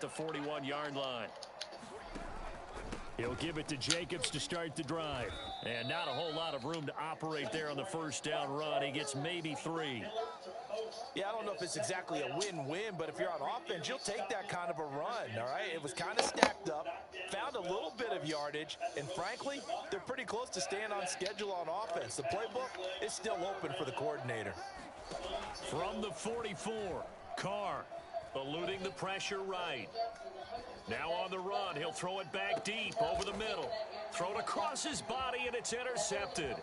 The 41-yard line. He'll give it to Jacobs to start the drive. And not a whole lot of room to operate there on the first down run. He gets maybe 3. Yeah, I don't know if it's exactly a win-win, but if you're on offense, you'll take that kind of a run, all right? It was kind of stacked up, found a little bit of yardage, and frankly, they're pretty close to staying on schedule on offense. The playbook is still open for the coordinator. From the 44, Carr eluding the pressure right. Now on the run, he'll throw it back deep over the middle. Thrown across his body, and it's intercepted.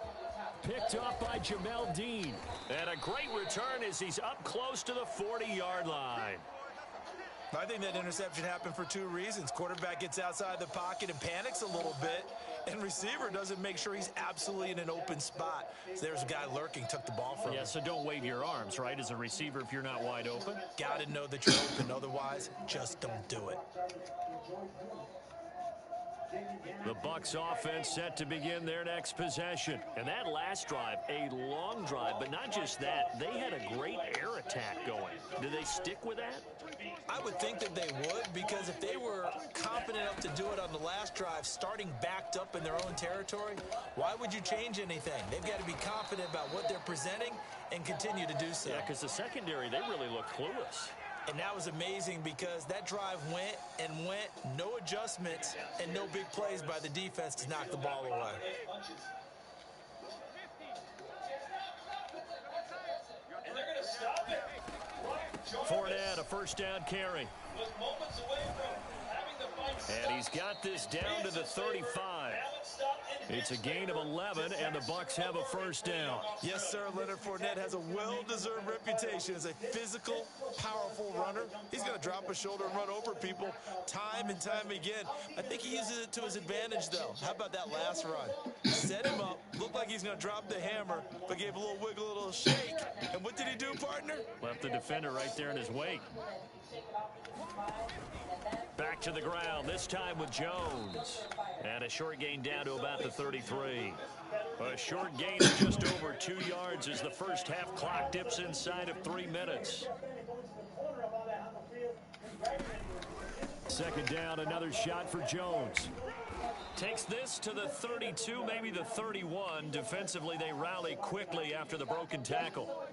Picked off by Jamel Dean. And a great return as he's up close to the 40-yard line. I think that interception happened for 2 reasons. Quarterback gets outside the pocket and panics a little bit, and receiver doesn't make sure he's absolutely in an open spot. So there's a guy lurking, took the ball from him. Yeah, so don't wave your arms, right, as a receiver if you're not wide open. Got to know that you're open. Otherwise, just don't do it. The Bucs offense set to begin their next possession. And that last drive, a long drive, but not just that. They had a great air attack going. Do they stick with that? I would think that they would, because if they were confident enough to do it on the last drive, starting backed up in their own territory, why would you change anything? They've got to be confident about what they're presenting and continue to do so. Yeah, because the secondary, they really look clueless. And that was amazing because that drive went and went, no adjustments, and no big plays by the defense to knock the ball away. Fournette, a first down carry. And he's got this down to the 35. It's a gain of 11, and the Bucs have a first down. Yes, sir. Leonard Fournette has a well-deserved reputation as a physical, powerful runner. He's going to drop a shoulder and run over people time and time again. I think he uses it to his advantage, though. How about that last run? Set him up, looked like he's going to drop the hammer, but gave a little wiggle, a little shake. And what did he do, partner? Left the defender right there in his wake. Back to the ground, this time with Jones. And a short gain down to about the 33. A short gain of just over 2 yards as the first half clock dips inside of 3 minutes. Second down, another shot for Jones. Takes this to the 32, maybe the 31. Defensively, they rally quickly after the broken tackle.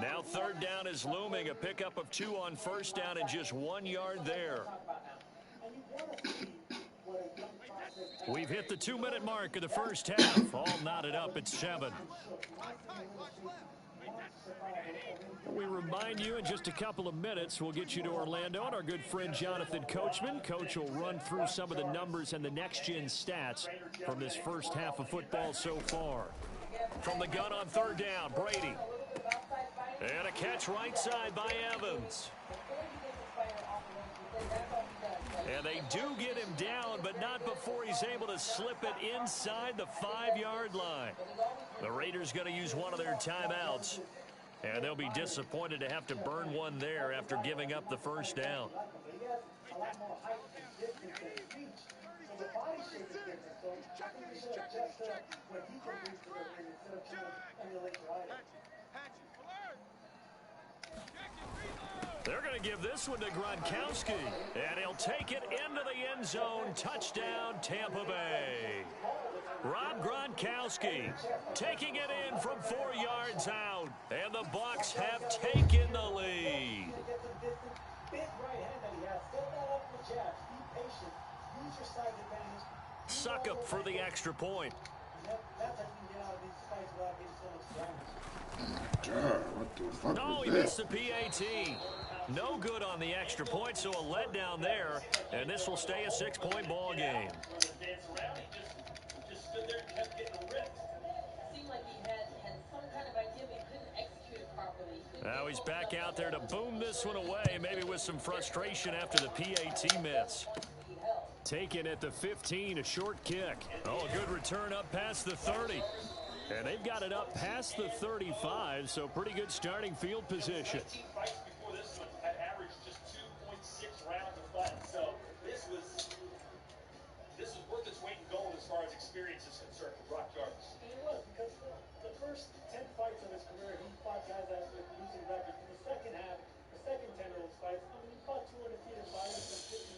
Now third down is looming. A pickup of 2 on first down and just 1 yard there. We've hit the 2-minute mark of the first half. All knotted up at 7. We remind you in just a couple of minutes, we'll get you to Orlando and our good friend Jonathan Coachman. Coach will run through some of the numbers and the next-gen stats from this first half of football so far. From the gun on third down, Brady. And a catch right side by Evans. And they do get him down, but not before he's able to slip it inside the 5-yard line. The Raiders going to use one of their timeouts. And they'll be disappointed to have to burn one there after giving up the first down. They're going to give this one to Gronkowski. And he'll take it into the end zone. Touchdown, Tampa Bay. Rob Gronkowski taking it in from 4 yards out. And the Bucs have taken the lead. Suckup for the extra point. What the fuck No, he missed the PAT. No good on the extra point, so a letdown there. And this will stay a 6-point ball game. Now he's back out there to boom this one away, maybe with some frustration after the PAT miss. Taken at the 15, a short kick. Oh, a good return up past the 30. And they've got it up past the 35, so pretty good starting field position. This was worth its weight in gold as far as experience is concerned for Brock Jarvis. It was, because the first 10 fights of his career, he fought guys that with losing records. In the second half, the second 10 of those fights, I mean, he fought 200 feet of violence and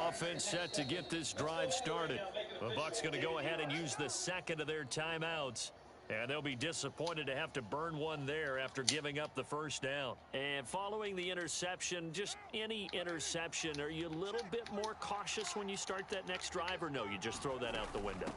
Offense set to get this drive started. The Bucs going to go ahead and use the second of their timeouts. And they'll be disappointed to have to burn one there after giving up the first down. And following the interception, just any interception, are you a little bit more cautious when you start that next drive, or no, you just throw that out the window?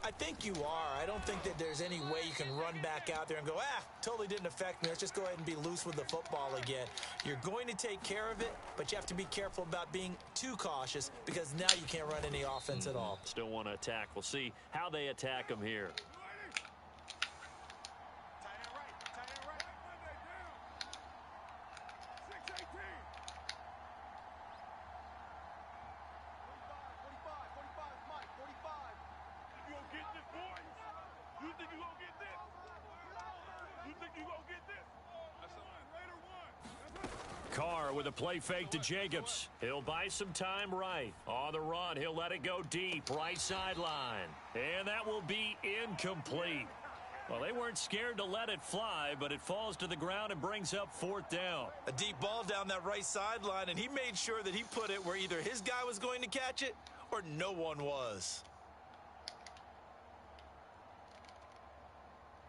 I think you are. I don't think that there's any way you can run back out there and go, totally didn't affect me. Let's just go ahead and be loose with the football again. You're going to take care of it, but you have to be careful about being too cautious because now you can't run any offense at all. Still want to attack. We'll see how they attack them here. Carr with a play fake to Jacobs. He'll buy some time right. On the run, he'll let it go deep, right sideline. And that will be incomplete. Well, they weren't scared to let it fly, but it falls to the ground and brings up fourth down. A deep ball down that right sideline, and he made sure that he put it where either his guy was going to catch it or no one was.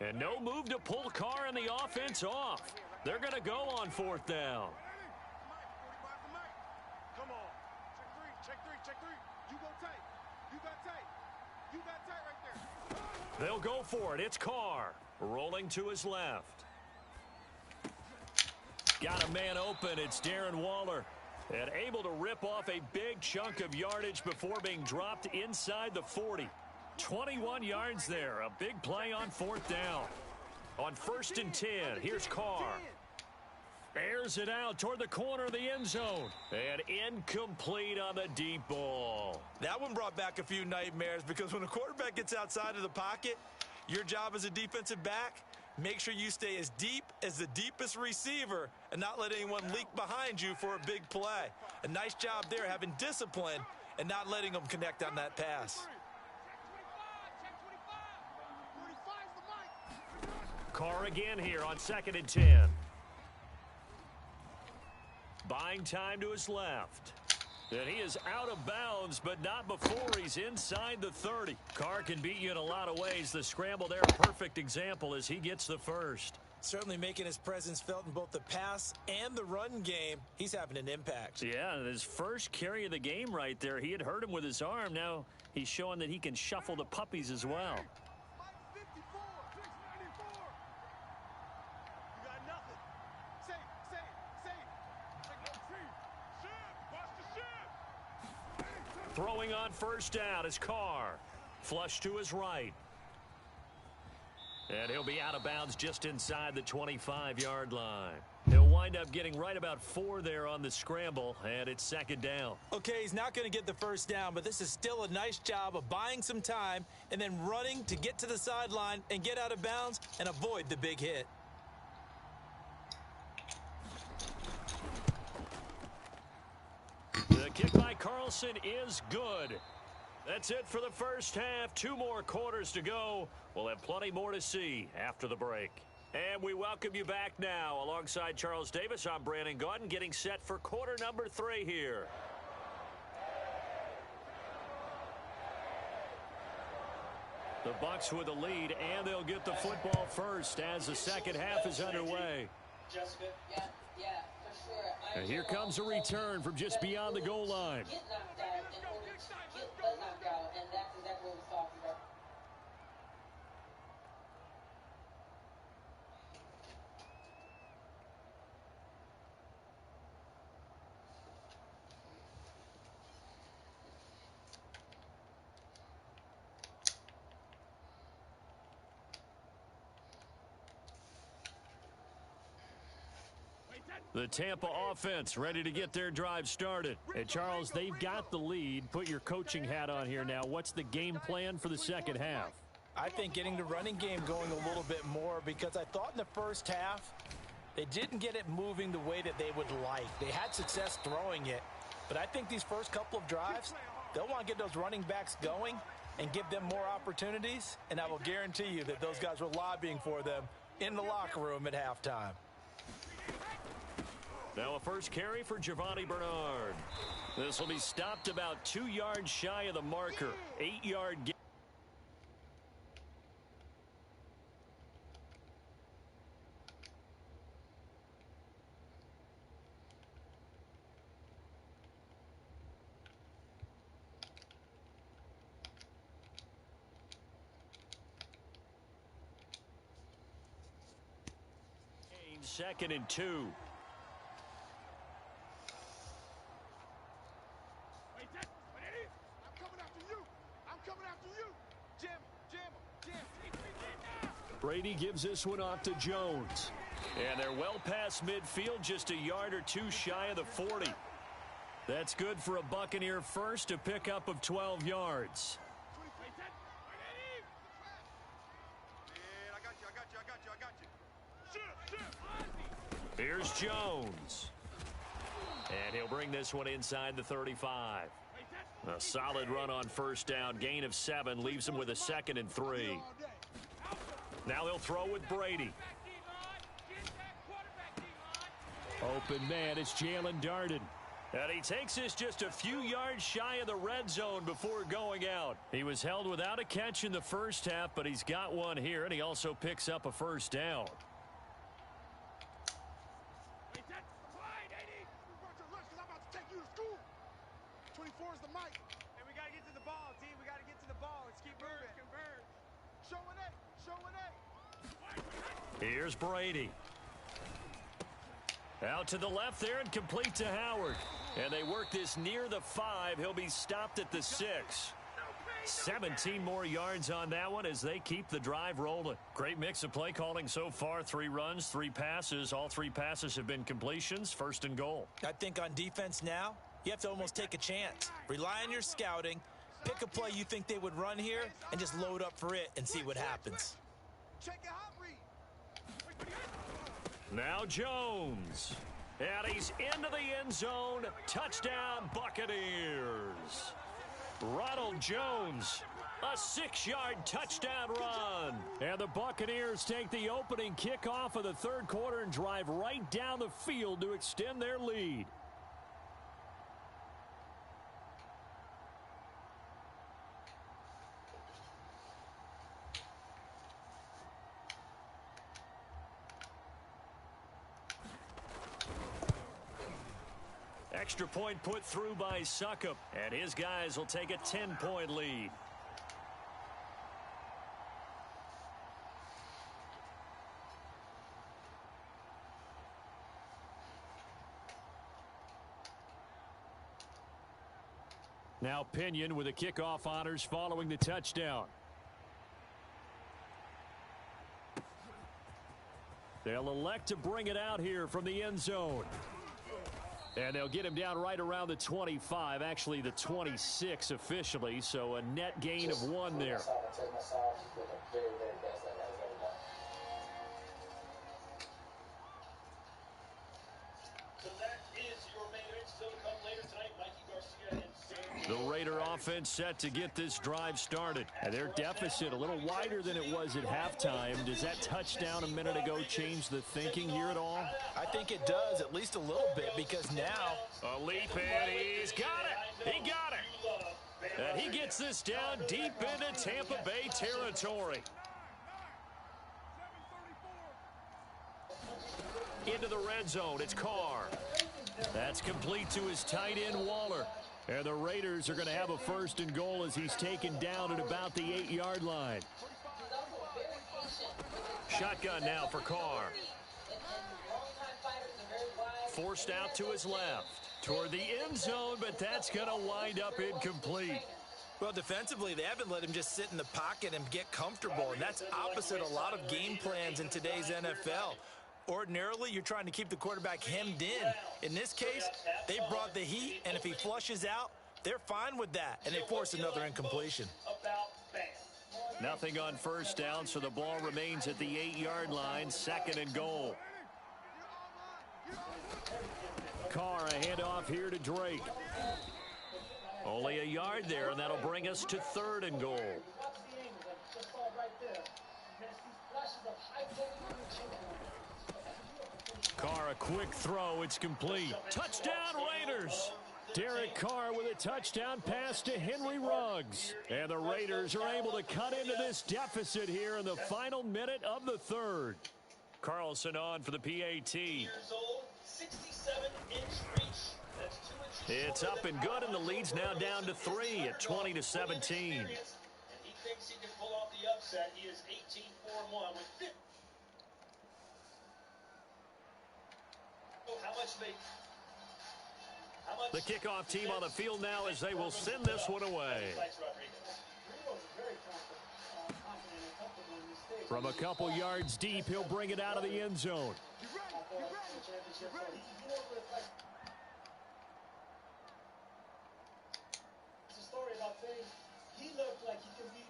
And no move to pull Carr and the offense off. They're going to go on fourth down. Come on. Check three. You go tight. You got tight. You got tight right there. They'll go for it. It's Carr rolling to his left. Got a man open. It's Darren Waller. And able to rip off a big chunk of yardage before being dropped inside the 40. 21 yards there. A big play on fourth down. On 1st and 10, here's Carr. Airs it out toward the corner of the end zone. And incomplete on the deep ball. That one brought back a few nightmares because when a quarterback gets outside of the pocket, your job as a defensive back, make sure you stay as deep as the deepest receiver and not let anyone leak behind you for a big play. A nice job there having discipline and not letting them connect on that pass. Carr again here on 2nd and 10. Buying time to his left. And he is out of bounds, but not before he's inside the 30. Carr can beat you in a lot of ways. The scramble there, a perfect example as he gets the first. Certainly making his presence felt in both the pass and the run game. He's having an impact. Yeah, his first carry of the game right there. He had hurt him with his arm. Now he's showing that he can shuffle the puppies as well. Throwing on first down is Carr. Flush to his right. And he'll be out of bounds just inside the 25-yard line. He'll wind up getting right about 4 there on the scramble, and it's 2nd down. Okay, he's not going to get the first down, but this is still a nice job of buying some time and then running to get to the sideline and get out of bounds and avoid the big hit. The kick by Carlson is good. That's it for the first half. 2 more quarters to go. We'll have plenty more to see after the break. And we welcome you back now. Alongside Charles Davis, I'm Brandon Gaudin, getting set for quarter number 3 here. The Bucs with the lead, and they'll get the football first as the second half is underway. Jessica? Yeah, for sure. And here comes a return from just beyond the goal line. Get knocked out in order to get the knockout, and that's exactly what we're talking about. The Tampa offense ready to get their drive started. And Charles, they've got the lead. Put your coaching hat on here now. What's the game plan for the second half? I think getting the running game going a little bit more because I thought in the first half they didn't get it moving the way that they would like. They had success throwing it, but I think these first couple of drives, they'll want to get those running backs going and give them more opportunities, and I will guarantee you that those guys were lobbying for them in the locker room at halftime. Now a first carry for Giovanni Bernard. This will be stopped about 2 yards shy of the marker. 8-yard gain. Second and 2. I'm coming after you. I'm coming after you. Jam him. Brady gives this one off to Jones. And they're well past midfield, just a yard or two shy of the 40. That's good for a Buccaneer first, a pickup of 12 yards. Here's Jones. And he'll bring this one inside the 35. A solid run on first down. Gain of 7 leaves him with a 2nd and 3. Now they'll throw with Brady. Open man, it's Jalen Darden. And he takes this just a few yards shy of the red zone before going out. He was held without a catch in the first half, but he's got one here, and he also picks up a first down. 24 is the mic. And we got to get to the ball, team. We got to get to the ball. Let's keep moving. Convert. Showing it. Here's Brady. Out to the left there and complete to Howard. And they work this near the 5. He'll be stopped at the 6. 17 more yards on that one as they keep the drive rolling. Great mix of play calling so far. 3 runs, 3 passes. All 3 passes have been completions. 1st and goal. I think on defense now, you have to almost take a chance. Rely on your scouting. Pick a play you think they would run here and just load up for it and see what happens. Check it out, Reed. Now Jones. And he's into the end zone. Touchdown, Buccaneers. Ronald Jones, a 6-yard touchdown run. And the Buccaneers take the opening kickoff of the 3rd quarter and drive right down the field to extend their lead. Extra point put through by Succop, and his guys will take a 10-point lead. Now Pinion with the kickoff honors following the touchdown. They'll elect to bring it out here from the end zone. And they'll get him down right around the 25, actually the 26 officially, so a net gain of 1 there. The Raider offense set to get this drive started. And their deficit a little wider than it was at halftime. Does that touchdown a minute ago change the thinking here at all? I think it does, at least a little bit, because now a leap, and he's got it. He got it. And he gets this down deep into Tampa Bay territory. Into the red zone, it's Carr. That's complete to his tight end, Waller. And the Raiders are going to have a 1st and goal as he's taken down at about the 8-yard line. Shotgun now for Carr. Forced out to his left. Toward the end zone, but that's going to wind up incomplete. Well, defensively, they haven't let him just sit in the pocket and get comfortable, and that's opposite a lot of game plans in today's NFL. Ordinarily, you're trying to keep the quarterback hemmed in. In this case, they brought the heat, and if he flushes out, they're fine with that, and they force another incompletion. Nothing on first down, so the ball remains at the 8-yard line, 2nd and goal. Carr, a handoff here to Drake. Only a yard there, and that'll bring us to 3rd and goal. Carr, a quick throw. It's complete. Touchdown, Raiders. Derek Carr with a touchdown pass to Henry Ruggs. And the Raiders are able to cut into this deficit here in the final minute of the third. Carlson on for the PAT. It's up and good, and the lead's now down to 3 at 20-17. And he thinks he can pull off the upset. He is 18-4-1 with 50. The kickoff team on the field now as they will send this one away. From a couple yards deep, he'll bring it out of the end zone. It's a story about things. He looked like he could beat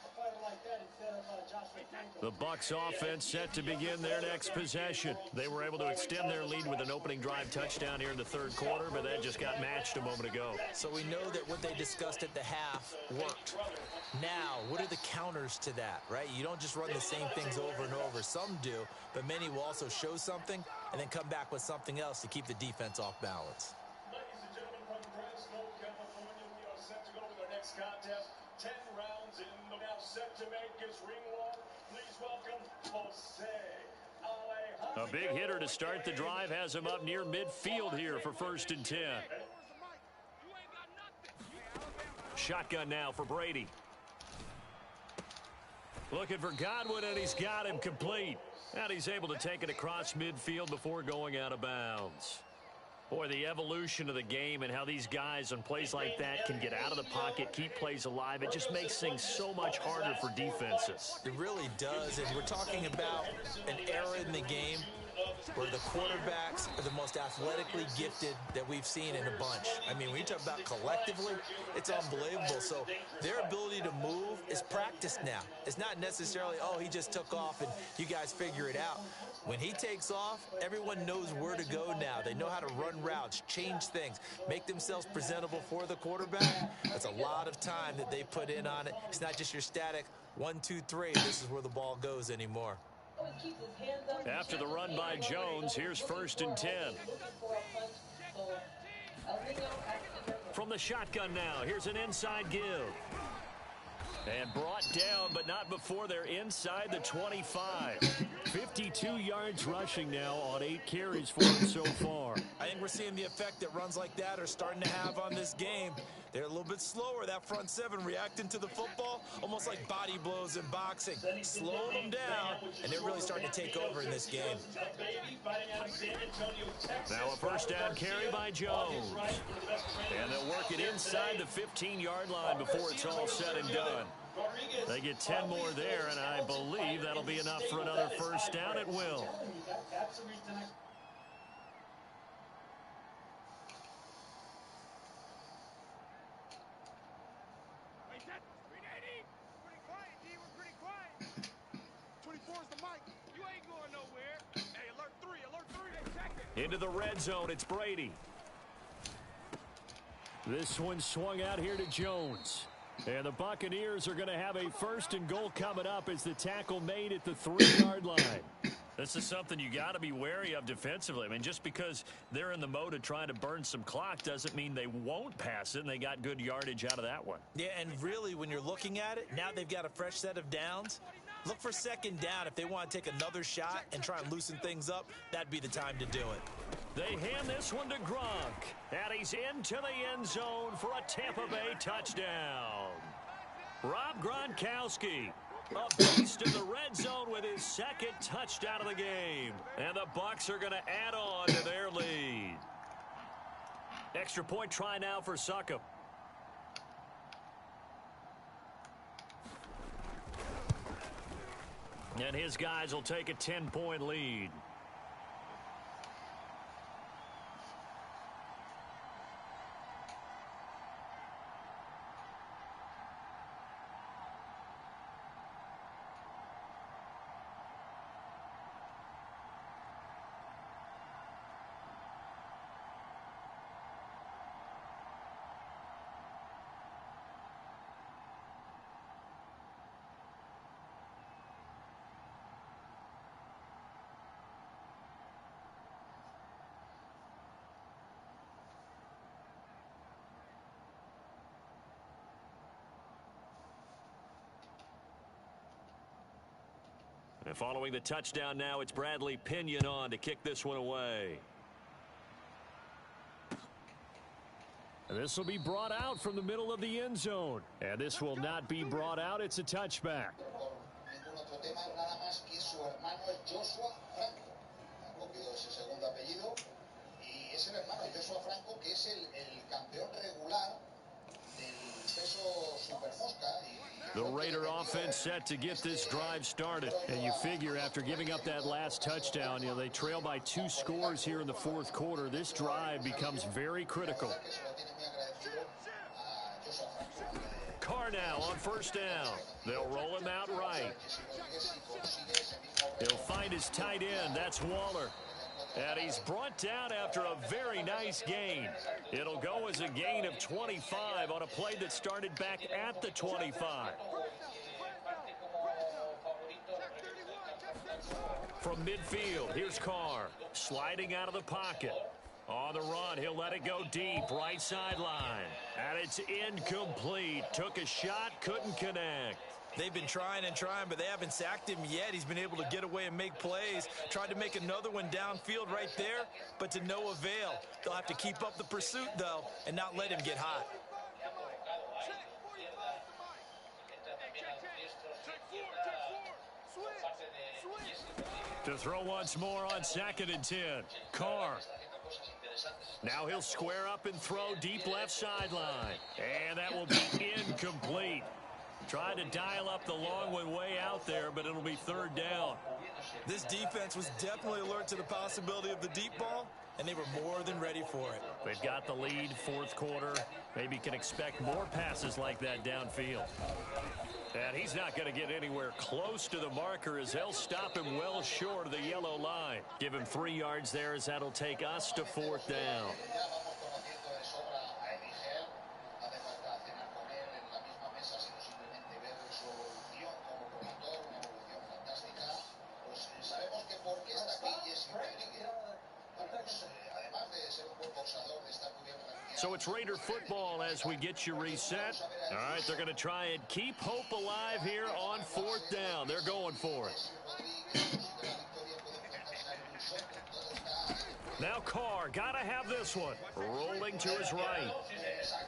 a fighter like that instead of Joshua Franco. The Bucs offense set to begin their next possession. They were able to extend their lead with an opening drive touchdown here in the third quarter, but that just got matched a moment ago. So we know that what they discussed at the half worked. Now, what are the counters to that, right? You don't just run the same things over and over. Some do, but many will also show something and then come back with something else to keep the defense off balance. Ladies and gentlemen, from Fresno, California, we are set to go with our next contest. 10 rounds in the now set to make his ring walk. Please welcome Jose Alejandro. A big hitter to start the drive has him up near midfield here for 1st and 10. Shotgun now for Brady. Looking for Godwin, and he's got him complete. And he's able to take it across midfield before going out of bounds. Boy, the evolution of the game and how these guys on plays like that can get out of the pocket, keep plays alive, it just makes things so much harder for defenses. It really does, and we're talking about an era in the game where the quarterbacks are the most athletically gifted that we've seen in a bunch. I mean, when you talk about collectively, it's unbelievable. So their ability to move is practiced now. It's not necessarily, oh, he just took off and you guys figure it out. When he takes off, everyone knows where to go now. They know how to run routes, change things, make themselves presentable for the quarterback. That's a lot of time that they put in on it. It's not just your static 1, 2, 3. This is where the ball goes anymore. After the run by Jones, here's 1st and 10. From the shotgun now, here's an inside give. And brought down, but not before they're inside the 25. 52 yards rushing now on 8 carries for him so far. I think we're seeing the effect that runs like that are starting to have on this game. They're a little bit slower, that front seven reacting to the football, almost like body blows in boxing. Slow them down, and they're really starting to take over in this game. Now a 1st down carry by Jones. And they'll work it inside the 15-yard line before it's all said and done. They get 10 more there, and I believe that'll be enough for another 1st down at will. Into the red zone, it's Brady. This one swung out here to Jones. And the Buccaneers are going to have a 1st and goal coming up as the tackle made at the 3-yard line. This is something you got to be wary of defensively. I mean, just because they're in the mode of trying to burn some clock doesn't mean they won't pass it, and they got good yardage out of that one. Yeah, and really, when you're looking at it, now they've got a fresh set of downs. Look for 2nd down. If they want to take another shot and try and loosen things up, that'd be the time to do it. They hand this one to Gronk, and he's into the end zone for a Tampa Bay touchdown. Rob Gronkowski, a beast in the red zone with his 2nd touchdown of the game. And the Bucs are going to add on to their lead. Extra point try now for Succop. And his guys will take a 10-point lead. And following the touchdown now, it's Bradley Pinion on to kick this one away. This will be brought out from the middle of the end zone. And this will not be brought out. It's a touchback. The Raider offense set to get this drive started. And you figure after giving up that last touchdown, they trail by 2 scores here in the fourth quarter. This drive becomes very critical. Carr now on first down. They'll roll him out right. He'll find his tight end. That's Waller. And he's brought down after a very nice gain. It'll go as a gain of 25 on a play that started back at the 25. From midfield, here's Carr. Sliding out of the pocket. On the run, he'll let it go deep, right sideline. And it's incomplete. Took a shot, couldn't connect. They've been trying and trying, but they haven't sacked him yet. He's been able to get away and make plays. Tried to make another one downfield right there, but to no avail. They'll have to keep up the pursuit, though, and not let him get hot. To throw once more on 2nd and 10. Carr. Now he'll square up and throw deep left sideline. And that will be incomplete. Tried to dial up the long one way out there, but it'll be 3rd down. This defense was definitely alert to the possibility of the deep ball, and they were more than ready for it. They've got the lead, 4th quarter. Maybe can expect more passes like that downfield. And he's not going to get anywhere close to the marker as they'll stop him well short of the yellow line. Give him 3 yards there as that'll take us to 4th down. So it's Raider football as we get you reset. All right, they're going to try and keep hope alive here on 4th down. They're going for it. Now Carr, got to have this one. Rolling to his right.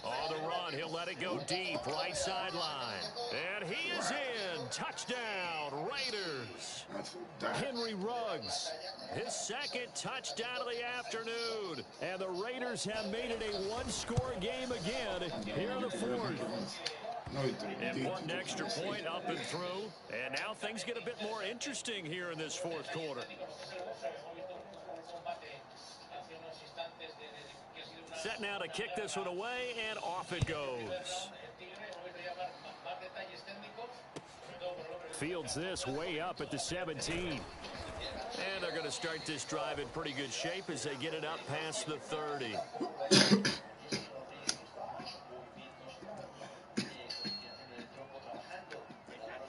On the run, he'll let it go deep, right sideline. And he is in. Touchdown, Raiders. Henry Ruggs, his 2nd touchdown of the afternoon. And the Raiders have made it a 1-score game again here in the 4th. Important extra point up and through. And now things get a bit more interesting here in this 4th quarter. Set now to kick this one away, and off it goes. Fields this way up at the 17. And they're going to start this drive in pretty good shape as they get it up past the 30.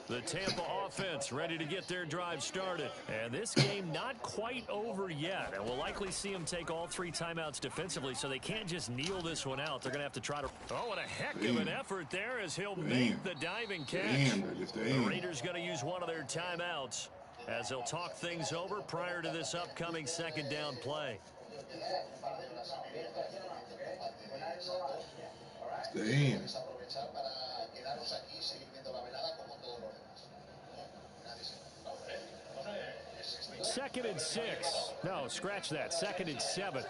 The Tampa offense ready to get their drive started. And this game not quite over yet. And we'll likely see them take all 3 timeouts defensively, so they can't just kneel this one out. They're going to have to try to... Oh, what a heck of an effort there as he'll make the diving catch. The Raiders going to use one of their timeouts as they'll talk things over prior to this upcoming 2nd down play. Damn. 2nd and 6. No, scratch that. 2nd and 7.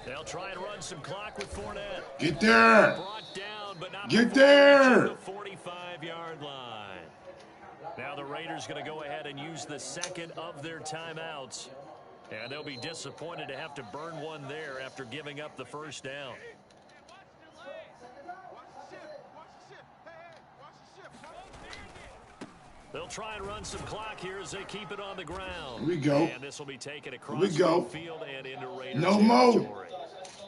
They'll try and run some clock with Fournette. Get there. Brought down, but not Get there. the 45-yard line. Now the Raiders going to go ahead and use the 2nd of their timeouts. And they'll be disappointed to have to burn one there after giving up the 1st down. They'll try and run some clock here as they keep it on the ground. Here we go. And this will be taken across the field and into Raiders No territory. more.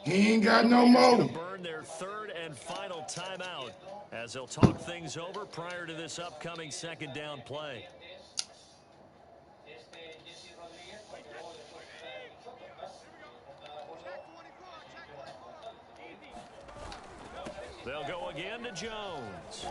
He ain't got no more. Going to burn their 3rd and final timeout as they'll talk things over prior to this upcoming 2nd down play. They'll go again to Jones.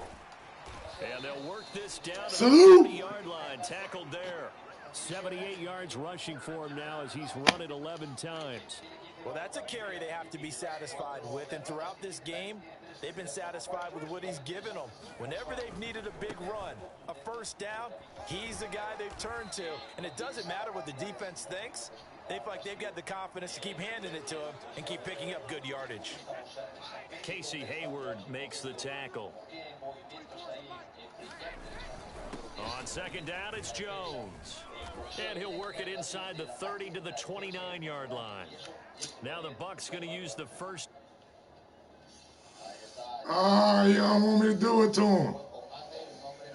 And they'll work this down to the Salute. 40-yard line. Tackled there. 78 yards rushing for him now as he's run it 11 times. Well, that's a carry they have to be satisfied with. And throughout this game, they've been satisfied with what he's given them. Whenever they've needed a big run, a first down, he's the guy they've turned to. And it doesn't matter what the defense thinks. They feel like they've got the confidence to keep handing it to him and keep picking up good yardage. Casey Hayward makes the tackle. On second down, it's Jones. And he'll work it inside the 30 to the 29-yard line. Now the Bucs going to use the first. Ah, you don't want me to do it to him.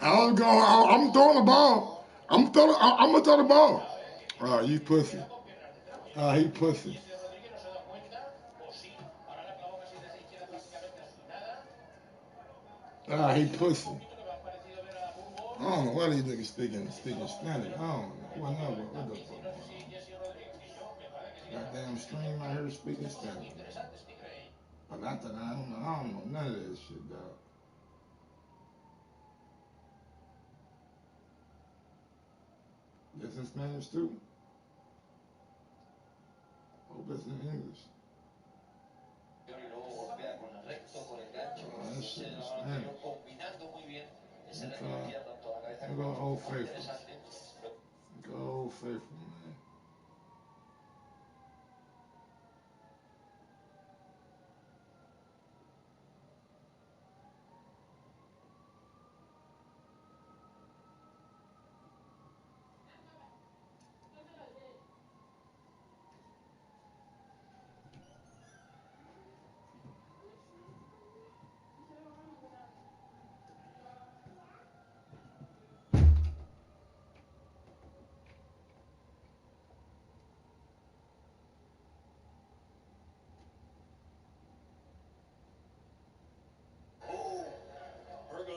I'm throwing the ball. I'm gonna throw the ball. Ah, you pussy. Ah, he pussy. Ah, he pussy. I don't know why these niggas speaking Spanish. I don't know. What the fuck? Goddamn stream out here speaking Spanish. But I don't know none of that shit, dog. It's in Spanish too. Hope it's in English. That shit in Spanish. Go Old Faithful. Go Old Faithful, man.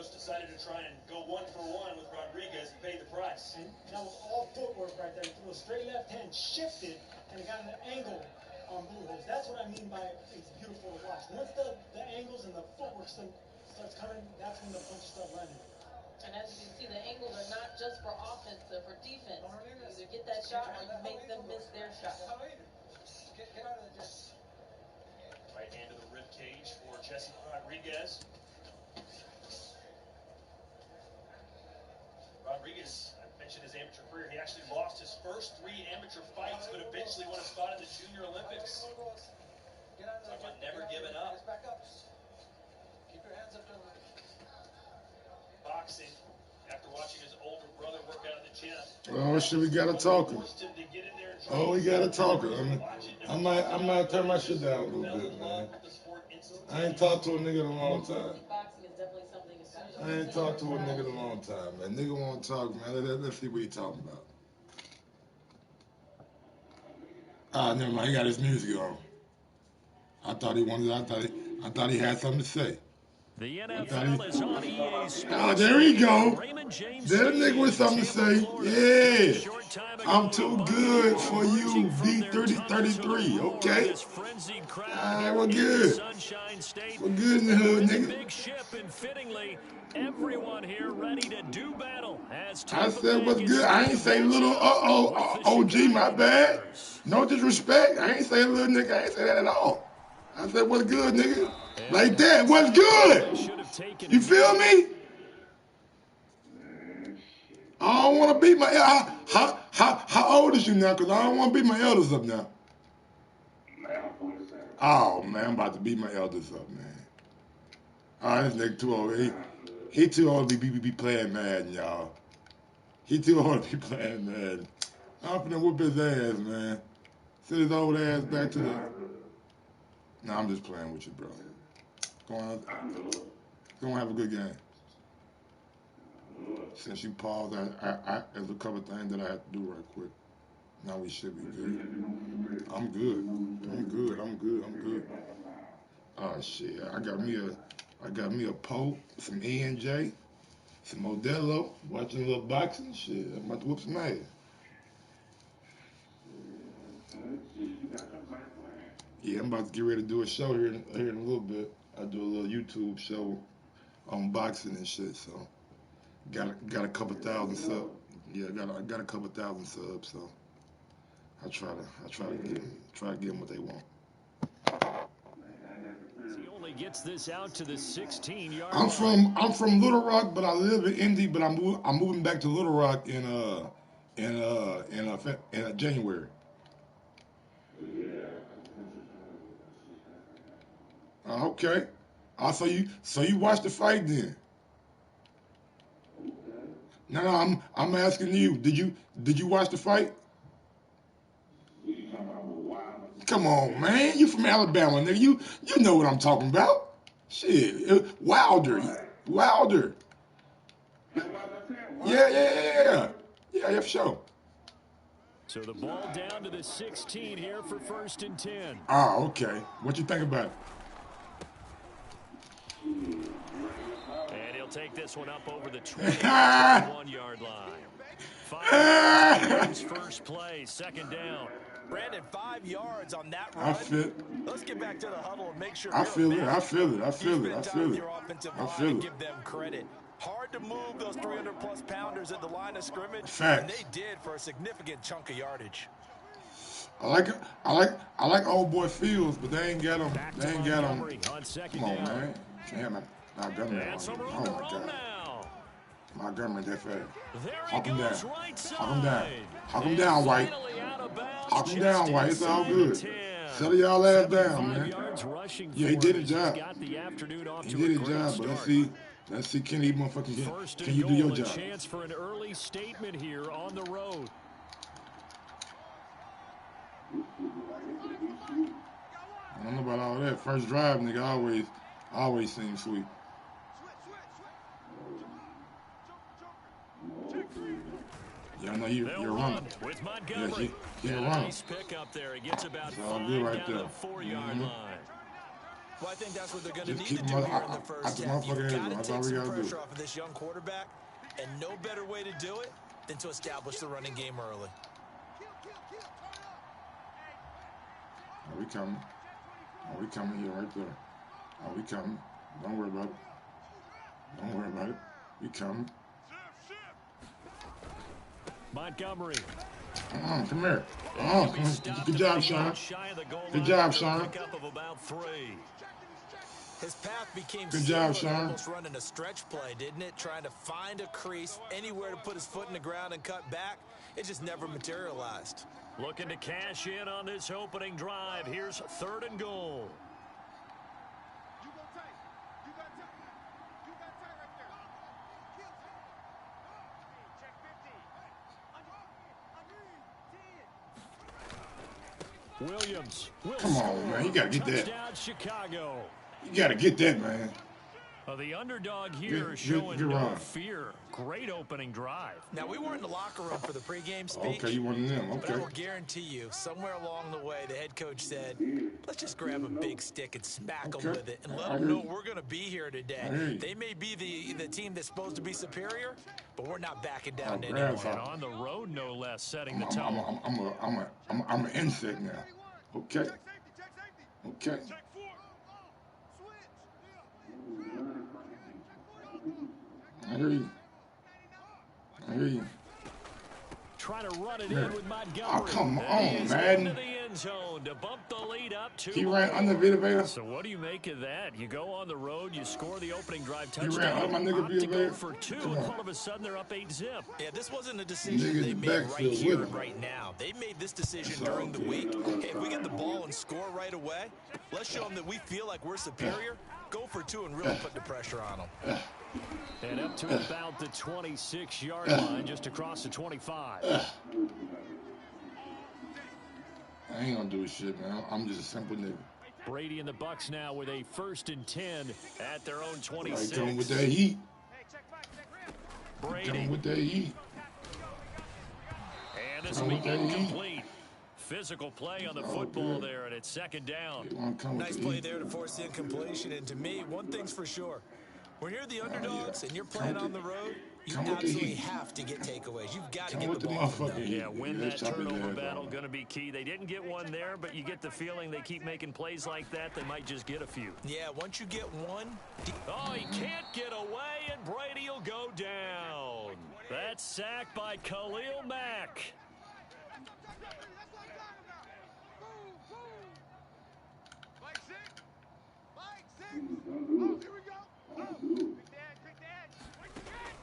Decided to try and go 1-for-1 with Rodriguez and pay the price. And that was all footwork right there. He threw a straight left hand, shifted, and it got an angle on Blue Hose. That's what I mean by it's beautiful to watch. Once the angles and the footwork starts coming, that's when the punches start landing. And as you can see, the angles are not just for offense, they're for defense. You either get that shot or you make them miss their shot. Right hand to the rib cage for Jesse Rodriguez. Rodriguez, I mentioned his amateur career. He actually lost his first 3 amateur fights, but eventually won a spot in the Junior Olympics. Talk about never giving up. Keep your hands up to the Boxing, after watching his older brother work out in the gym. Oh shit, we got a talker. Oh, we got a talker. I might turn my shit down a little bit, man. I ain't talked to a nigga in a long time. I ain't talked to a nigga in a long time, man. Nigga want to talk, man. Let's see what he talking about. Ah, never mind. He got his music on. I thought he had something to say. The NFL is on EA Sports. Ah, there we go. There the nigga with something to say. Yeah. I'm too good for you, D3033. Okay. Alright, we're good. We're good in the hood, nigga. Big ship and fittingly, everyone here ready to do battle. I said what's good. I ain't say little OG, my bad. No disrespect. I ain't say little nigga. I ain't say that at all. I said what's good, nigga. Like that. What's good? You feel me? I don't want to beat my how old is you now? Because I don't want to beat my elders up now. Oh man, I'm about to beat my elders up, man. Oh, this nigga too old. He too old to be playing Madden, y'all. He too old to be playing Madden. I'm finna whoop his ass, man. Send his old ass back to the... Nah, I'm just playing with you, bro. Go on, have a good game. Since you paused, there's a couple things that I have to do right quick. Now we should be good. I'm good. Oh shit, I got me a Pope, some E&J, some Modelo, watching a little boxing. Shit, I'm about to whoop some ass. Yeah, I'm about to get ready to do a show here in a little bit. I do a little YouTube show on boxing and shit, so Got a couple thousand subs. Yeah, got a couple thousand subs. So I try to get them what they want. He only gets this out to the 16-yard line. I'm from Little Rock, but I live in Indy. But I'm moving back to Little Rock in January. Okay. So you watched the fight then? No, I'm asking you. Did you watch the fight? Come on, man. You from Alabama, nigga. You know what I'm talking about. Shit. Wilder. Yeah, for sure. So the ball down to the 16 here for 1st and 10. Ah, okay. What you think about it? And he'll take this one up over the 21-yard line. 5 yards, first play, 2nd down. Brandon, 5 yards on that run. Let's get back to the huddle and make sure. I feel it. Give them credit. Hard to move those 300-plus pounders at the line of scrimmage, and they did for a significant chunk of yardage. I like old boy Fields, but they ain't got him. Come on, man. Damn it. Montgomery. Oh my God. Montgomery that fast. Hawk him down, White. Hawk him down, White. It's all good. Settle y'all ass down, man. Yeah, he did his job. But let's see, can you do your job? Chance for an early statement here on the road. I don't know about all that. First drive, nigga, always seems sweet. Yeah, I know you're running. With Montgomery. Yeah, nice pick up there. He gets about 5 down the 4-yard line. Well, I think that's what they're going to need to do here in the first half. You've got to take some pressure off of this young quarterback, and no better way to do it than to establish the running game early. Are we coming? Here, right there. Are we coming? Don't worry about it. We coming. Montgomery. Come here. Good job, Sean. His path became almost running a stretch play, didn't it? Trying to find a crease, anywhere to put his foot in the ground and cut back. It just never materialized. Looking to cash in on this opening drive. Here's 3rd and goal. Williams. Come on, man. You got to get that. Touchdown, Chicago. You got to get that, man. The underdog here is showing no fear. Great opening drive. Now, we weren't in the locker room for the pregame speech. Okay, you one of them. Okay. But I will guarantee you, somewhere along the way, the head coach said, let's just grab a big stick and smack them with it and let them know we're going to be here today. They may be the team that's supposed to be superior, but we're not backing down anymore. And on the road, no less, setting the tone. I'm an insect now. Okay. I hear you. Trying to run it in with Montgomery. Oh, come on, man. Into the end zone to bump the lead up to he ran under Vita. So what do you make of that? You go on the road, you score the opening drive touchdown. He ran under my nigga Vita. Go for 2, and all of a sudden they're up 8-zip. Yeah, this wasn't a decision they made right here and right now. They made this decision during the week. Hey, if we get the ball and score right away, let's show them that we feel like we're superior. Go for 2 and really put the pressure on them. And up to about the 26-yard line, just across the 25. I ain't gonna do shit, man. I'm just a simple nigga. Brady and the Bucs now with a 1st and 10 at their own 26. Right, coming with that heat. Brady. Coming with that heat. And this will be incomplete. Physical play on the football there, and it's 2nd down. Nice play there to force the incompletion. And to me, one thing's for sure. When you're the underdogs and you're playing on the road, you absolutely have to get takeaways. You've got to get the ball from them. Yeah, win that turnover battle, going to be key. They didn't get one there, but you get the feeling they keep making plays like that, they might just get a few. Yeah, once you get one. Oh, he can't get away, and Brady will go down. That's sacked by Khalil Mack.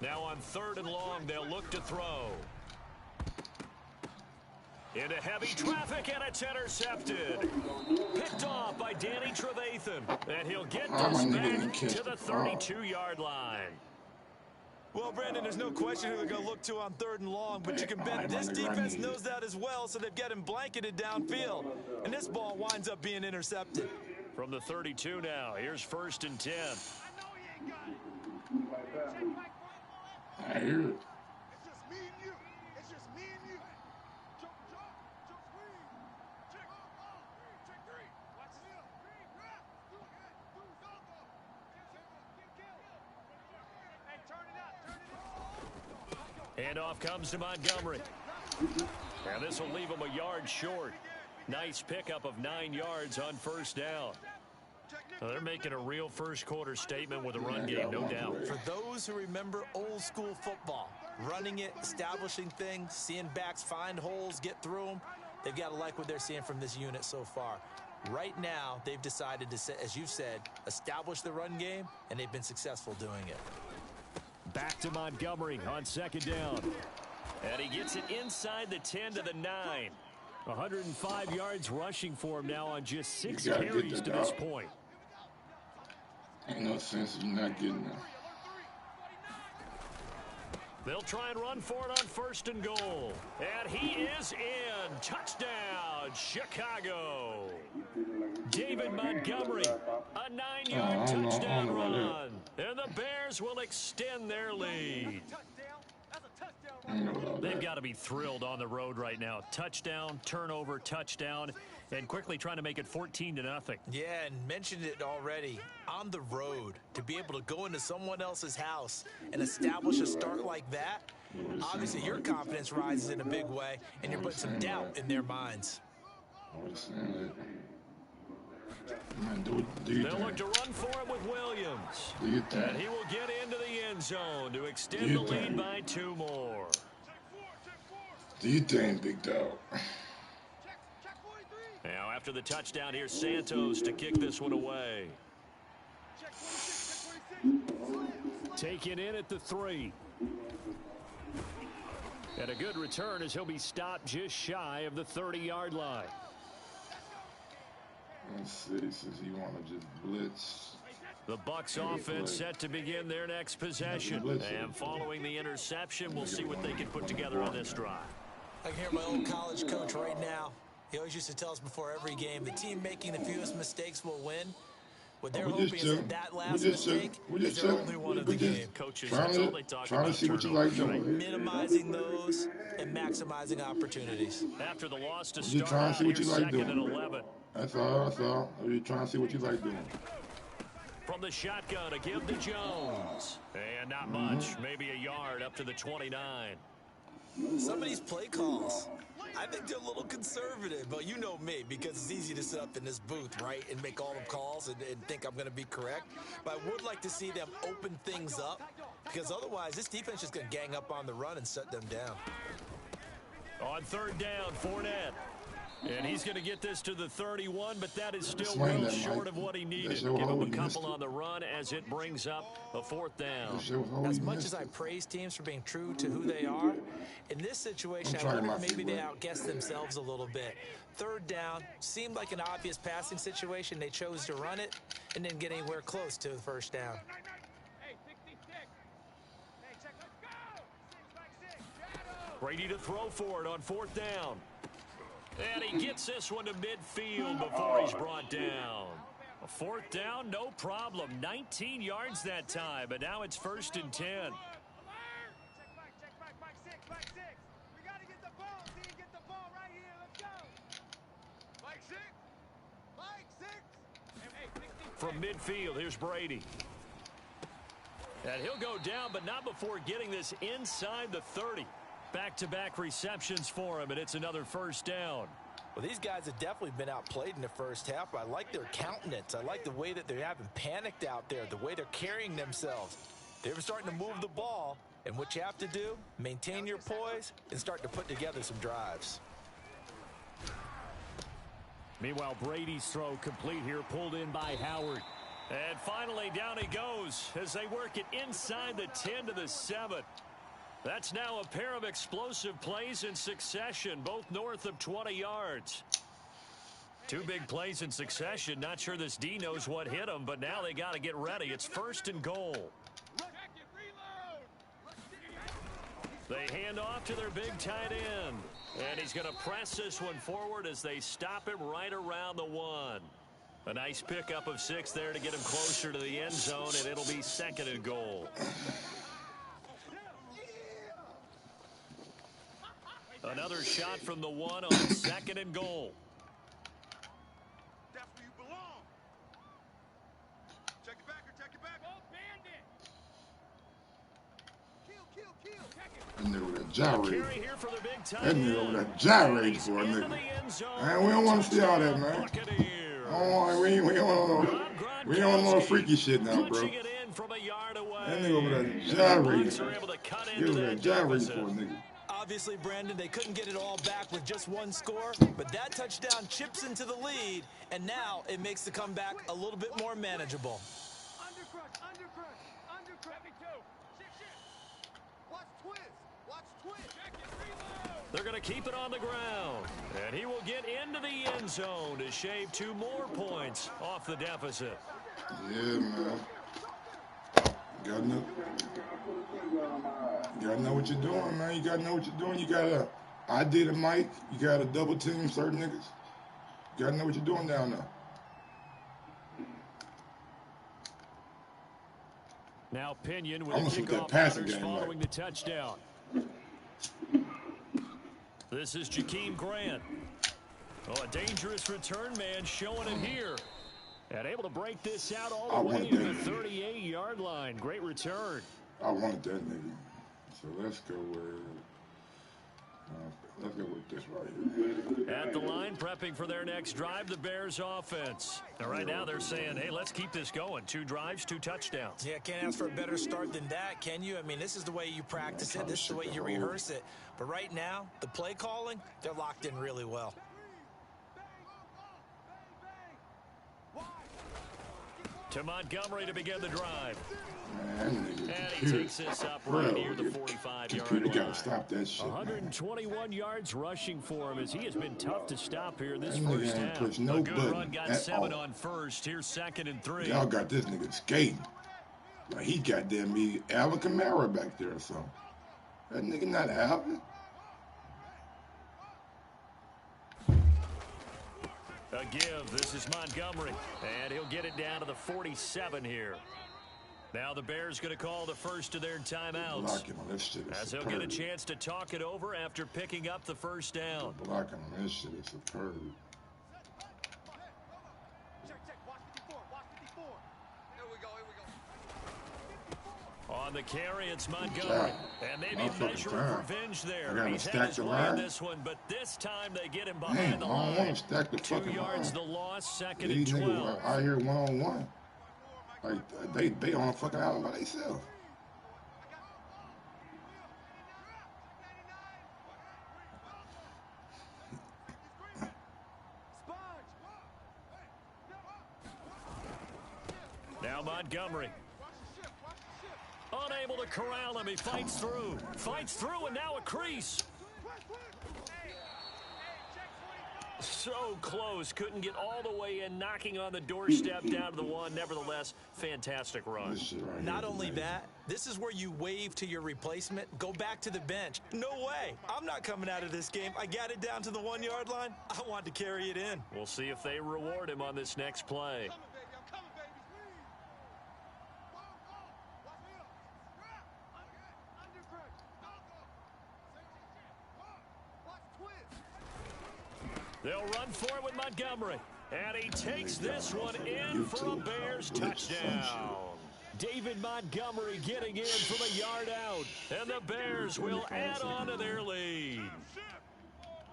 Now on 3rd and long, they'll look to throw. Into heavy traffic, and it's intercepted. Picked off by Danny Trevathan. And he'll get this back to the 32-yard line. Well, Brandon, there's no question who they're going to look to on 3rd and long, but you can bet this defense knows that as well, so they've got him blanketed downfield. And this ball winds up being intercepted. From the 32 now, here's 1st and 10. I hear it. It's just me and you. It's just me and you. Jump, screen. Check 3. Watch this. Hey, turn it up. Handoff comes to Montgomery. And this will leave him a yard short. Nice pickup of 9 yards on 1st down. Well, they're making a real first-quarter statement with a run game, no doubt. For those who remember old-school football, running it, establishing things, seeing backs find holes, get through them, they've got to like what they're seeing from this unit so far. Right now, they've decided to, as you've said, establish the run game, and they've been successful doing it. Back to Montgomery on 2nd down. And he gets it inside the 10 to the 9. 105 yards rushing for him now on just 6 carries to this point. Ain't no sense in not getting that. They'll try and run for it on 1st and goal. And he is in. Touchdown, Chicago. David Montgomery, a 9-yard touchdown run. And the Bears will extend their lead. They've got to be thrilled on the road right now. Touchdown, turnover, touchdown, and quickly trying to make it 14-0. Yeah, and mentioned it already. On the road, to be able to go into someone else's house and establish a start like that, obviously your confidence rises in a big way, and you're putting some doubt in their minds. They'll look to run for it with Williams. And he will get into the end zone to extend the lead by 2 more. Do you think, big dog? Now after the touchdown, here's Santos to kick this one away. Taken in at the 3. And a good return as he'll be stopped just shy of the 30-yard line. Let's see, says he want to just blitz. The Bucs offense set to begin their next possession. And following the interception, we'll see what they can put together on this drive. I can hear my old college coach right now. He always used to tell us before every game, the team making the fewest mistakes will win. What they're hoping is that last mistake is their only one of the game. Coaches, that's all they talk about. Trying to see what you like doing. Minimizing those and maximizing opportunities. After the loss to start trying to see what you like 2nd doing. and 11. That's all. You're trying to see what you like doing. From the shotgun, a give to Jones. And not much, maybe a yard up to the 29. Some of these play calls, I think they're a little conservative, but you know me, because it's easy to sit up in this booth, right, and make all the calls and think I'm going to be correct. But I would like to see them open things up, because otherwise this defense is going to gang up on the run and shut them down. On 3rd down, Fournette. And he's going to get this to the 31, but that is still Swing well that, short Mike. of what he needed. That's Give him how a he couple missed it. on the run as it brings up a 4th down. As much as I praise teams for being true to who they are, in this situation, I wonder if maybe they outguessed themselves a little bit. 3rd down seemed like an obvious passing situation. They chose to run it and didn't get anywhere close to the 1st down. Brady to throw for it on 4th down. And he gets this one to midfield before he's brought down. A 4th down, no problem. 19 yards that time, but now it's 1st and 10. From midfield, here's Brady. And he'll go down, but not before getting this inside the 30. Back-to-back receptions for him, and it's another first down. Well, these guys have definitely been outplayed in the first half, but I like their countenance. I like the way that they haven't panicked out there, the way they're carrying themselves. They were starting to move the ball, and what you have to do, maintain your poise and start to put together some drives. Meanwhile, Brady's throw complete here, pulled in by Howard. And finally, down he goes as they work it inside the 10 to the 7. That's now a pair of explosive plays in succession, both north of 20 yards. Two big plays in succession. Not sure this D knows what hit them, but now they got to get ready. It's 1st and goal. They hand off to their big tight end. And he's going to press this one forward as they stop him right around the 1. A nice pickup of 6 there to get him closer to the end zone, and it'll be 2nd and goal. Another shot from the 1 on 2nd and goal. That's where you belong. Check it back or check it back. Oh, bandit. Kill. Check it. That nigga with a gyrate. Carry here for the big tight That end. nigga with a gyrate for a nigga. Man, we don't want to see all that, man. We don't want no freaky shit now, bro. That nigga with a gyrate. He was a gyrate for a nigga. Obviously, Brandon, they couldn't get it all back with just one score, but that touchdown chips into the lead, and now it makes the comeback a little bit more manageable. Undercrush. Watch twist. They're going to keep it on the ground, and he will get into the end zone to shave 2 more points off the deficit. Yeah, man. You gotta know what you're doing, man. You gotta know what you're doing. You gotta ID the mic. You gotta double team certain niggas. You gotta know what you're doing down there. Now Pinion with the kickoff runners following the touchdown. This is Jakeem Grant. Oh, a dangerous return man showing it here. And able to break this out all the way to the 38-yard line. Great return. I wanted that nigga. So let's go with this right here. At the line, prepping for their next drive, the Bears offense. Now, right now they're saying, hey, let's keep this going. 2 drives, 2 touchdowns. Yeah, can't ask for a better start than that, can you? I mean, this is the way you practice it. This is the way you rehearse it. But right now, the play calling, they're locked in really well. To Montgomery to begin the drive. Man, and he takes this up right near the 45-yard line. Gotta stop that shit, 121 yards rushing for him as he has been tough to stop here this that first half. No a good run got 7 on first. Here's 2nd and 3. Y'all got this nigga skating. Like he goddamn me Alvin Kamara back there or something. That nigga not Alvin. A give. This is Montgomery. And he'll get it down to the 47 here. Now the Bears going to call the first of their timeouts. As they'll get a chance to talk it over after picking up the first down. Blocking on this shit is superb. On the carry, it's Montgomery. And maybe measure of revenge there. He's had his way in this one, but this time they get him behind the line. I don't want to stack the 2 yards the loss, 2nd and These 12. niggas out here one-on-one. Like, they on a fucking island by themselves. Now Montgomery. Unable to corral him. He fights through. And now a crease. So close. Couldn't get all the way in. Knocking on the doorstep down to the 1. Nevertheless, fantastic run. Not only that, this is where you wave to your replacement. Go back to the bench. No way. I'm not coming out of this game. I got it down to the 1-yard line. I want to carry it in. We'll see if they reward him on this next play. They'll run for it with Montgomery. And he takes this one in for a Bears touchdown. David Montgomery getting in from a yard out. And the Bears will add on to their lead.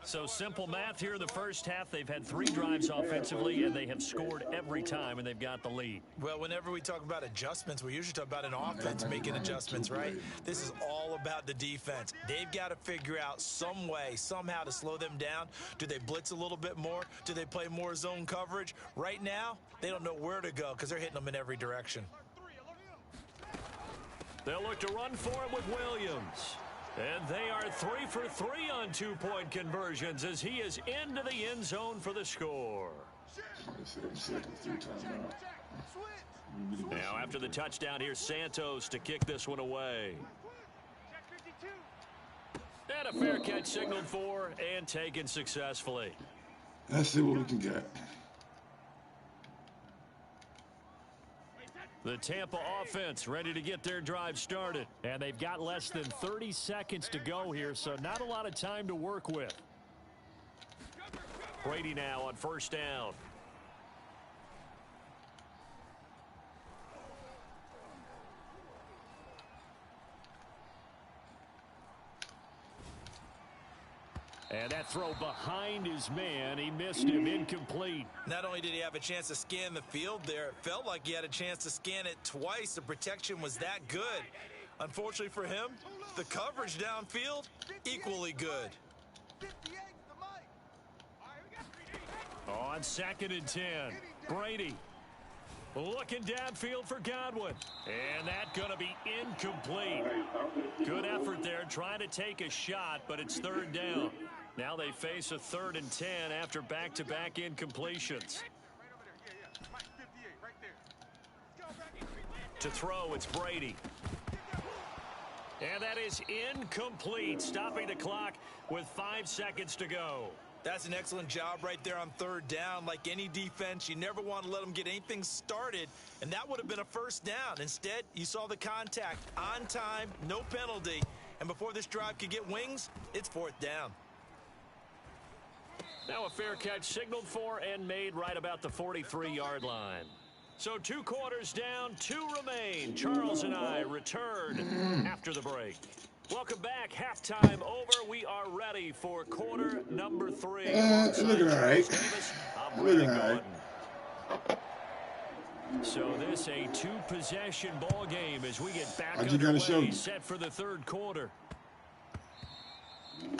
So simple math here in the first half. They've had 3 drives offensively, and they have scored every time, and they've got the lead. Well, whenever we talk about adjustments, we usually talk about an offense making adjustments, right? This is all about the defense. They've got to figure out some way, somehow to slow them down. Do they blitz a little bit more? Do they play more zone coverage? Right now, they don't know where to go because they're hitting them in every direction. They'll look to run for it with Williams. And they are 3 for 3 on 2-point conversions as he is into the end zone for the score. Now after the touchdown, here's Santos to kick this one away. And a fair catch signaled for and taken successfully. Let's see what we can get. The Tampa offense ready to get their drive started. And they've got less than 30 seconds to go here, so not a lot of time to work with. Brady now on first down. And that throw behind his man, he missed him, incomplete. Not only did he have a chance to scan the field there, it felt like he had a chance to scan it twice. The protection was that good. Unfortunately for him, the coverage downfield, equally good. On 2nd and 10, Brady looking downfield for Godwin. And that's going to be incomplete. Good effort there trying to take a shot, but it's 3rd down. Now they face a 3rd and 10 after back-to-back incompletions. To throw, it's Brady. And that is incomplete, stopping the clock with 5 seconds to go. That's an excellent job right there on 3rd down. Like any defense, you never want to let them get anything started, and that would have been a 1st down. Instead, you saw the contact on time, no penalty, and before this drive could get wings, it's 4th down. Now a fair catch signaled for and made right about the 43-yard line. So 2 quarters down, 2 remain. Charles and I return after the break. Welcome back. Halftime over. We are ready for quarter number 3. Looking all right. Looking all right. So this a 2-possession ball game as we get back underway, set for the 3rd quarter.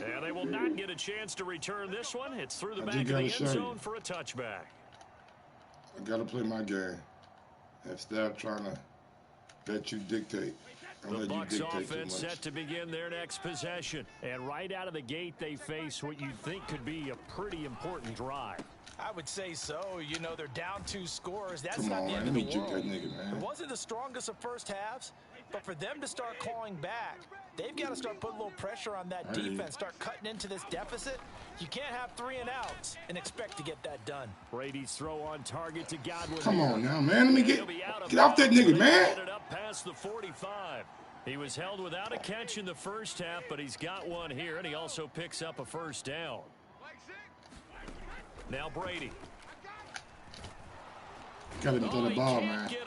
And they will not get a chance to return this one. It's through the back of the end zone for a touchback. I got to play my game. Instead of trying to let you dictate. The Bucs offense set to begin their next possession. And right out of the gate, they face what you think could be a pretty important drive. I would say so. You know, they're down 2 scores. That's not the end of the world. It wasn't the strongest of first halves, but for them to start clawing back, they've got to start putting a little pressure on that defense, start cutting into this deficit. You can't have 3 and outs and expect to get that done. Brady's throw on target to Godwin. Come on now, man. Let me get off that nigga, man. It up past the 45. He was held without a catch in the first half, but he's got one here, and he also picks up a 1st down. Now Brady. You gotta let me throw the ball, man. You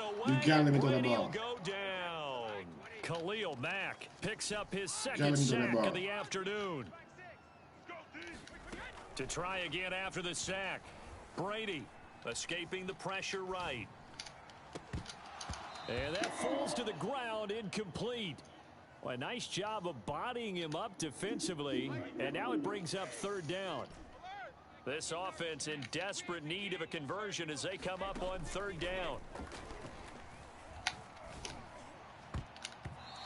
gotta let me throw the ball. Go down. Khalil Mack picks up his 2nd sack of the afternoon. To try again after the sack. Brady escaping the pressure right. And that falls to the ground, incomplete. Well, a nice job of bodying him up defensively. And now it brings up 3rd down. This offense in desperate need of a conversion as they come up on 3rd down.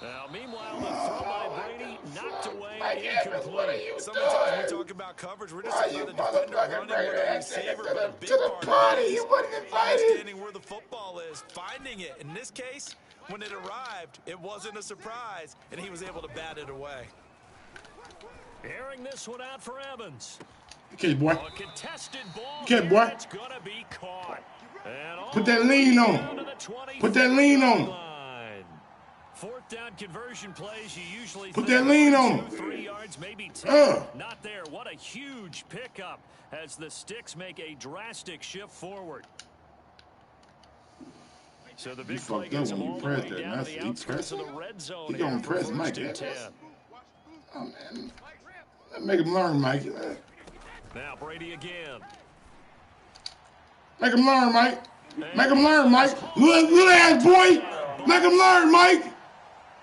Now, meanwhile, the throw by Brady knocked away, incomplete. Sometimes we talk about coverage. We're just about the defender running with a receiver, but a big part of it is understanding where the football is, finding it. In this case, when it arrived, it wasn't a surprise, and he was able to bat it away. Airing this one out for Evans. Okay, boy. A contested ball. Okay, boy. It's gonna be caught. Put that lean on him. Put that lean on him. 4th down conversion plays. You usually put that lean on him. 3 yards, maybe 10. Not there. What a huge pickup as the sticks make a drastic shift forward. So the You big play fucked up gets him when all you the pressed way that. down to the He outskirts pressed of him. the red zone He here gonna for press first Mike. and 10. Oh, man. Make him learn, Mike. Now Brady again. Make him learn, Mike. Make him learn, Mike. Little ass boy. Make him learn, Mike.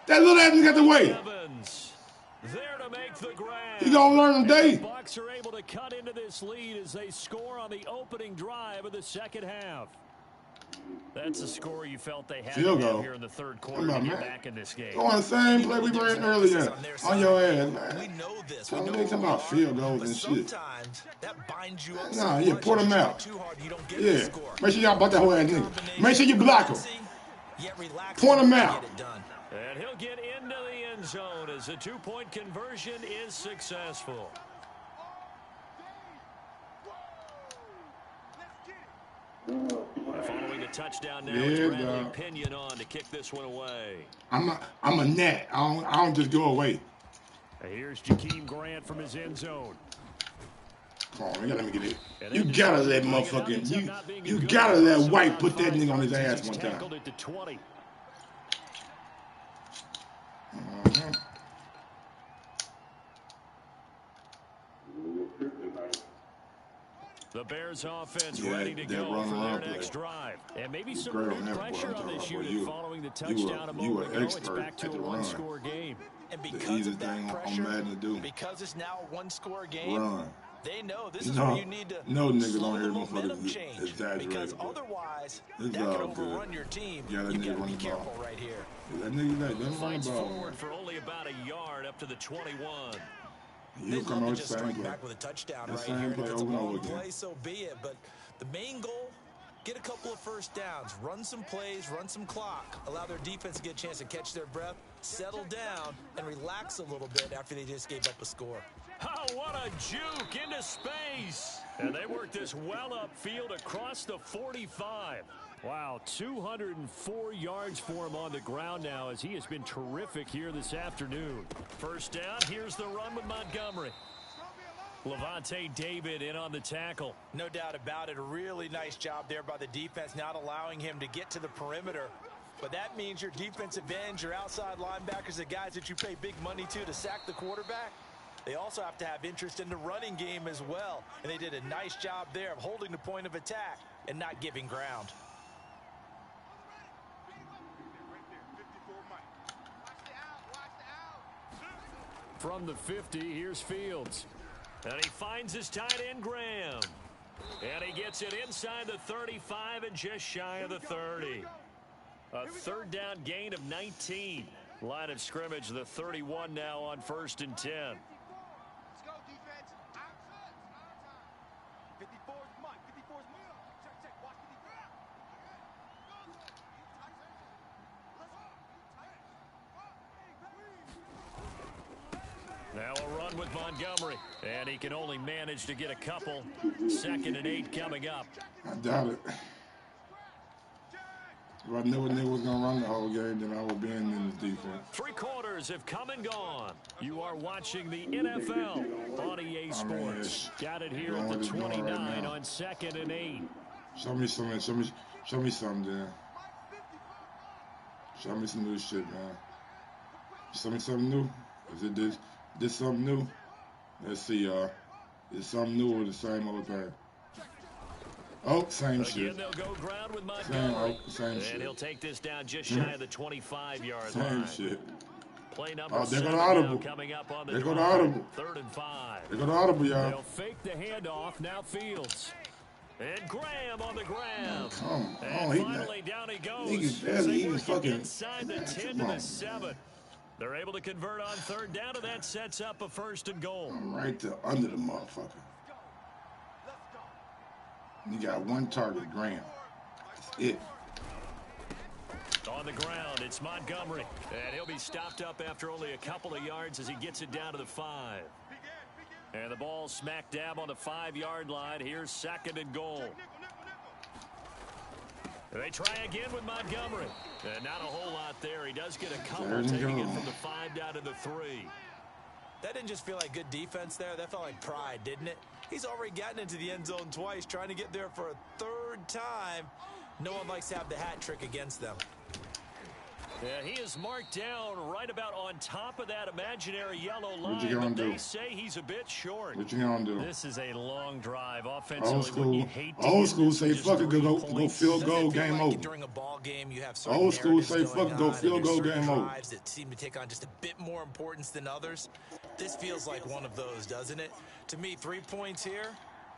That little ass got the way. Evans there to make the grab. He gonna learn today. The Bucs are able to cut into this lead as they score on the opening drive of the second half. That's a score you felt they had to have here in the third quarter to get back in this game. Go on the same play we ran earlier on your ass, man. We know this. Tell me they talking about field goals and shit. Sometimes that binds you up. Nah, yeah, put him out. Yeah, make sure y'all block that whole ass nigga. Make sure you block him. Point him out. And he'll get into the end zone as a two-point conversion is successful. Following a touchdown now, it's Bradley Pinion on to kick this one away. I'm a net. I don't just go away. Here's Jakeem Grant from his end zone. Come on, let me get it. You gotta let motherfucking you gotta let White put that nigga on his ass one time. The Bears offense ready to go for their next drive. And maybe some renewed pressure on this unit following the touchdown a moment ago. It's back to a one-score game. And because of that pressure, because it's now a one-score game, they know this is where you need to slow the momentum change. Because otherwise, that could overrun your team. You got to be careful right here. Fights forward for only about a yard up to the 21. You come out just strike back with a touchdown right here. And if it's a long play, so be it. But the main goal, get a couple of first downs, run some plays, run some clock, allow their defense to get a chance to catch their breath, settle down, and relax a little bit after they just gave up a score. Oh, what a juke into space. And they work this well upfield across the 45. Wow, 204 yards for him on the ground now as he has been terrific here this afternoon. First down, here's the run with Montgomery. Levante David in on the tackle. No doubt about it. A really nice job there by the defense, not allowing him to get to the perimeter. But that means your defensive ends, your outside linebackers, the guys that you pay big money to sack the quarterback, they also have to have interest in the running game as well. And they did a nice job there of holding the point of attack and not giving ground. From the 50, here's Fields. And he finds his tight end, Graham. And he gets it inside the 35 and just shy of the 30. A third down gain of 19. Line of scrimmage, the 31 now on 1st and 10. Let's go, defense. Outside. 54's Mike. 54's Mike. Check. Watch 54. Now a run with Montgomery. And he can only manage to get a couple. 2nd and 8 coming up. I doubt it. If I knew they was going to run the whole game, then I would be in the defense. 3 quarters have come and gone. You are watching the NFL on EA Sports. Got it here at the 29 right on 2nd and 8. Show me something, Dan. Show me some new shit, man. Show me something new. Is it this something new? Let's see, y'all. Is something new or the same old thing? Oh, same shit. They'll go ground with Montgomery. Same shit. And he'll take this down just shy of the 25-yard line. Same shit. Play number 7 go to audible. Coming up on the They go to audible. 3rd and 5. They go to audible, y'all. They'll fake the handoff. Now Fields. And Graham on the ground. Come on. And finally down he goes. He's barely even fucking inside the 10 to the 7. They're able to convert on 3rd down, and that sets up a 1st and goal. I'm right there under the motherfucker. You got one target, Graham. That's it. On the ground, it's Montgomery. And he'll be stopped up after only a couple of yards as he gets it down to the 5. And the ball smack dab on the 5-yard line. Here's 2nd and goal. They try again with Montgomery. And not a whole lot there. He does get a couple, taking it from the 5 down to the 3. That didn't just feel like good defense there. That felt like pride, didn't it? He's already gotten into the end zone twice, trying to get there for a 3rd time. No one likes to have the hat trick against them. Yeah, he is marked down right about on top of that imaginary yellow line. What you gonna do? They say he's a bit short. What you gonna do? This is a long drive offensively. Old school. You hate to Old end school this say with just fuck it, 3 go points. field goal, Doesn't feel game like over. during a ball game you have certain Old school say narratives fuck going go on, field and there's goal, certain game over. drives that seem to take on just a bit more importance than others. This feels like one of those, doesn't it? To me, 3 points here,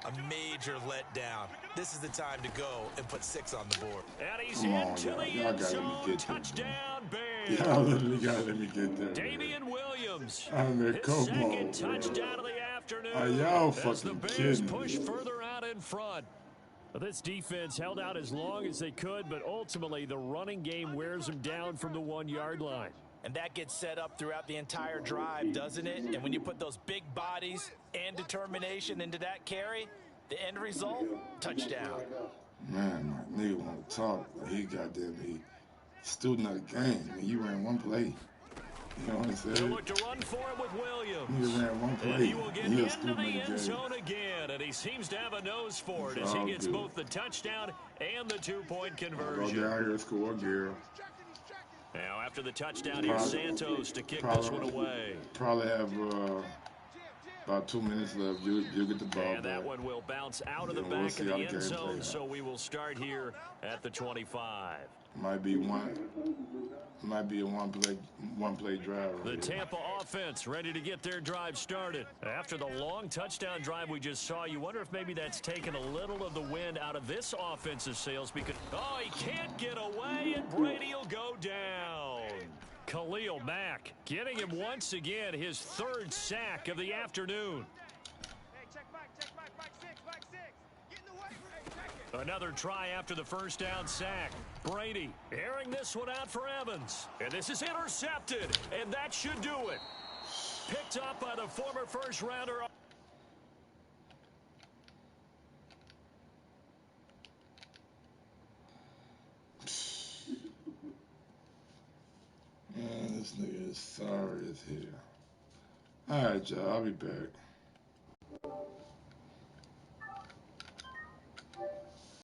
a major letdown. This is the time to go and put 6 on the board. And he's Come on, into y'all. the Y'all end gotta let me zone. get that, Touchdown, Bears. Y'all literally gotta let me get that. Damian Williams. I mean, His come second on, bro. touchdown of the afternoon. Are y'all as the fucking Bears kidding push me? further out in front. This defense held out as long as they could, but ultimately the running game wears them down from the 1-yard line. And that gets set up throughout the entire drive, doesn't it? And when you put those big bodies and determination into that carry, the end result, touchdown. Man, my nigga want to talk, but he student of the game. I mean, you ran one play. You know what I'm saying? He'll look to run for it with Williams. He ran one play. And he will get He a into student the of the end game. zone again, and he seems to have a nose for it It's as he all gets good. both the touchdown and the 2-point Go conversion. down here, score a gear. Now, after the touchdown, here's Santos to kick this one away. Probably have about 2 minutes left. You'll get the ball And back. that one will bounce out of the And we'll back see of how the the end game zone, plays so out. we will start here at the 25. Might be a one play drive. The Tampa offense ready to get their drive started. After the long touchdown drive we just saw, you wonder if maybe that's taken a little of the wind out of this offensive sails because, oh, he can't get away, and Brady will go down. Khalil Mack getting him once again his 3rd sack of the afternoon. Another try after the first down sack. Brady airing this one out for Evans. And this is intercepted. And that should do it. Picked up by the former first-rounder. Man, this nigga is sorry as hell. All right, y'all. I'll be back.